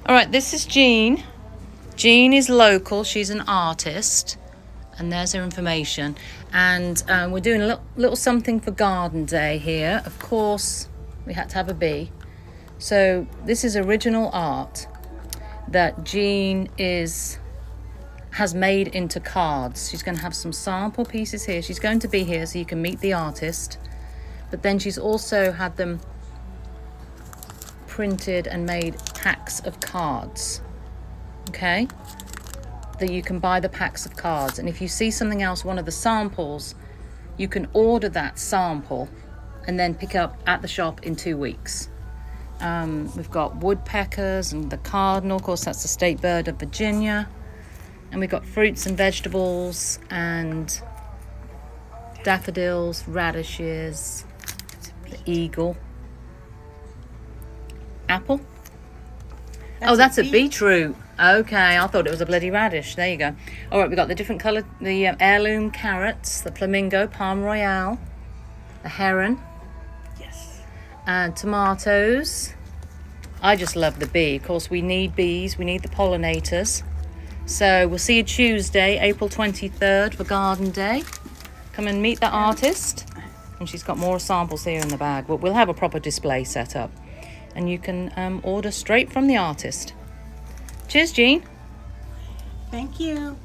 All right, this is Jean. Jean is local. She's an artist. And there's her information. And we're doing a little something for Garden Day here. Of course, we had to have a bee. So this is original art that Jean has made into cards. She's going to have some sample pieces here. She's going to be here so you can meet the artist. But then she's also had them printed and made packs of cards. Okay? That you can buy the packs of cards, and if you see something else, one of the samples, you can order that sample and then pick up at the shop in 2 weeks. We've got woodpeckers and the cardinal, of course that's the state bird of Virginia, and we've got fruits and vegetables and daffodils, radishes, the eagle, apple. That's a beetroot. Okay, I thought it was a bloody radish. There you go. All right, we've got the different colour, the heirloom carrots, the flamingo, palm royale, the heron. Yes. And tomatoes. I just love the bee. Of course, we need bees. We need the pollinators. So we'll see you Tuesday, April 23rd for Garden Day. Come and meet the artist. And she's got more samples here in the bag. But we'll have a proper display set up. And you can order straight from the artist. Cheers, Jean. Thank you.